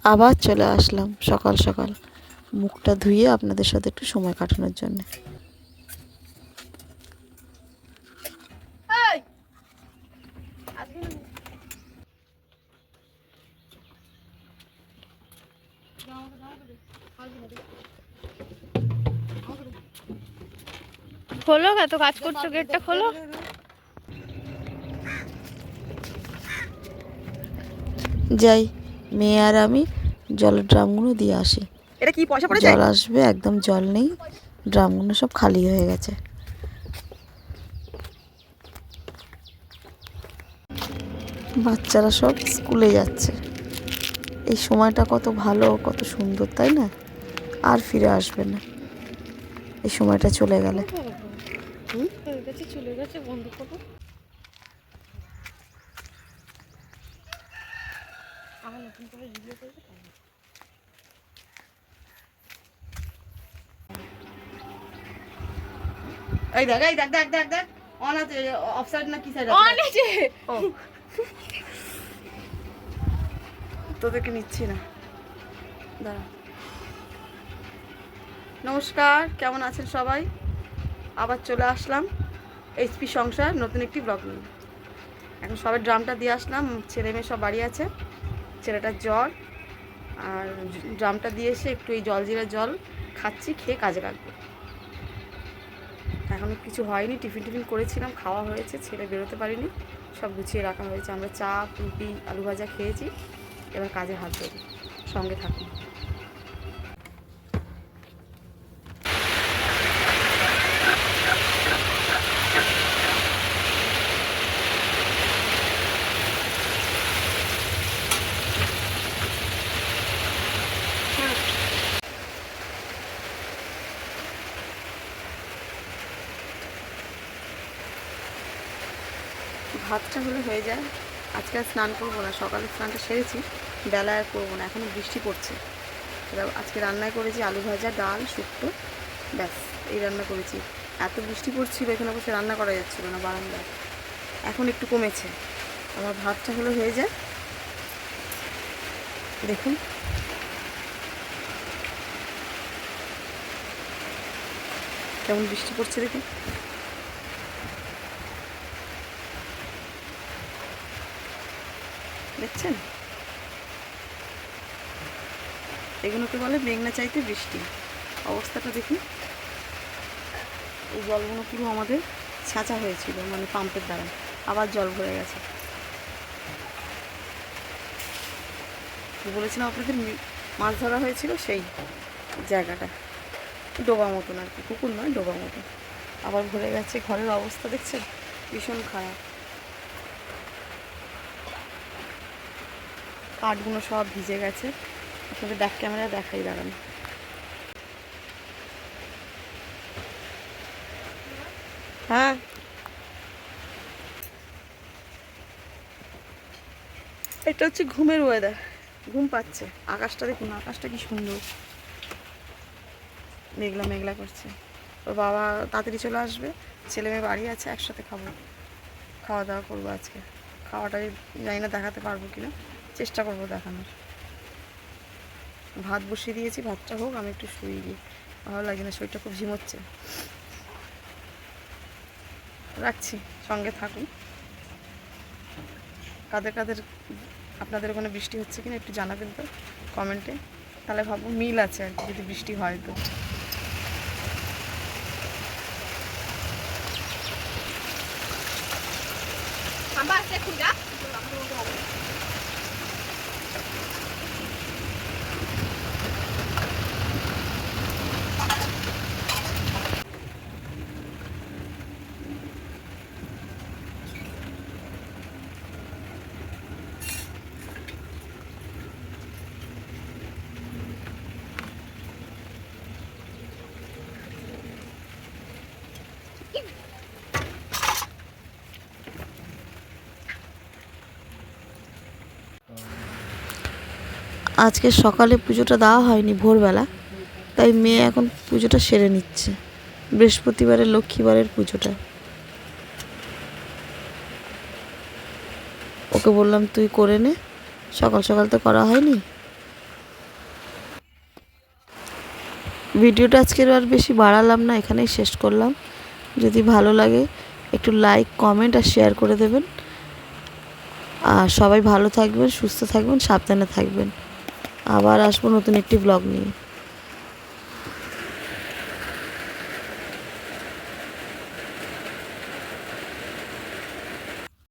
আবার চলে আসলাম সকাল সকাল মুখটা ধুয়ে আপনাদের সাথে একটু সময় কাটানোর জন্য। খোলো, এত কাজ করছো, গেটটা খোলো। যাই, মেয়ে আর আমি জলের ড্রামগুলো দিয়ে আসি। এটা কি পয়সা পড়েছে? জল আসবে, একদম জল নেই, ড্রামগুলো সব খালি হয়ে গেছে। বাচ্চারা সব স্কুলে যাচ্ছে। এই সময়টা কত ভালো, কত সুন্দর, তাই না? আর ফিরে আসবে না এই সময়টা চলে গেলে। চলে গেছে, বন্ধ করো। এই দেখ, এই দেখ দেখ দেখ দেখ, অন আছে, অফ সাইড না কি সাইড আছে? অন আছে। ও, তোদেরকে নিচ্ছি না, দাঁড়া। নমস্কার, কেমন আছেন সবাই? আবার চলে আসলাম এইচপি সংসার নতুন একটি ব্লগ নিয়ে। এখন সবাই ড্রামটা দিয়ে আসলাম, ছেলে মেয়ে সব বাড়ি আছে। ছেলেটার জ্বর, আর ড্রামটা দিয়ে এসে একটু এই জলজিরা জল খাচ্ছি, খেয়ে কাজে লাগবে। এখনও কিছু হয়নি, টিফিন টিফিন করেছিলাম, খাওয়া হয়েছে, ছেলে বেরোতে পারিনি, সব গুছিয়ে রাখা হয়েছে। আমরা চা, রুটি, আলু ভাজা খেয়েছি, এবার কাজে হাত দেবো। সঙ্গে থাকুন। ভাতটা হলে হয়ে যায়। আজকে আর স্নান করবো না, সকালে স্নানটা সেরেছি, বেলায় আর করবো না, এখনও বৃষ্টি পড়ছে। আজকে রান্নায় করেছি আলু ভাজা, ডাল, শুক্তো, ব্যাস এই রান্না করেছি। এত বৃষ্টি পড়ছিল, এখানে বসে রান্না করা যাচ্ছিল না বারান্দায়, এখন একটু কমেছে। আমার ভাতটা হলে হয়ে যায়। দেখুন কেমন বৃষ্টি পড়ছে, দেখুন। দেখছেন, এগুলোকে বলে মেঘনা চাইতে বৃষ্টি। অবস্থাটা দেখুন। এই জলগুলো পুরো আমাদের ছাঁচা হয়েছিল, মানে পাম্পের দ্বারা, আবার জল ভরে গেছে। বলেছিলাম আপনাদের মাছ ধরা হয়েছিল সেই জায়গাটা, ডোবা মতন আর কি, পুকুর নয়, ডোবা মতন। আবার ভরে গেছে। ঘরের অবস্থা দেখছেন, ভীষণ খারাপ। কাঠগুলো সব ভিজে গেছে। আপনাদের ব্যাক ক্যামেরা দেখাই, দাঁড়ান। হ্যাঁ, এটা হচ্ছে ঘুমের ওয়েদার, ঘুম পাচ্ছে। আকাশটা দেখুন, আকাশটা কি সুন্দর, মেঘলা মেঘলা করছে। ওর বাবা তাড়াতাড়ি চলে আসবে, ছেলে মেয়ে বাড়ি আছে, একসাথে খাবো, খাওয়া দাওয়া করবো আজকে। খাওয়াটাই জানি না দেখাতে পারবো কিনা, চেষ্টা করবো দেখানোর। ভাত বসিয়ে দিয়েছি, ভাতটা হোক, আমি একটু শুয়ে দিই, ভালো লাগে না, শরীরটা খুব ঝিমোচ্ছে। রাখছি, সঙ্গে থাকুন। কাদের কাদের আপনাদের ওখানে বৃষ্টি হচ্ছে কিনা একটু জানাবেন তো কমেন্টে, তাহলে ভাববো মিল আছে আর কি, যদি বৃষ্টি হয় তো। আজকে সকালে পুজোটা দেওয়া হয়নি ভোরবেলা, তাই মেয়ে এখন পুজোটা সেরে নিচ্ছে, বৃহস্পতিবারের লক্ষ্মীবারের পুজোটা। ওকে বললাম তুই করে নে, সকাল সকাল তো করা হয়নি, ভিডিওটা আজকের আর বেশি বাড়ালাম না, এখানেই শেষ করলাম। যদি ভালো লাগে একটু লাইক, কমেন্ট আর শেয়ার করে দেবেন। আর সবাই ভালো থাকবেন, সুস্থ থাকবেন, সাবধানে থাকবেন। আবার আসবো নতুন একটি ব্লগ নিয়ে।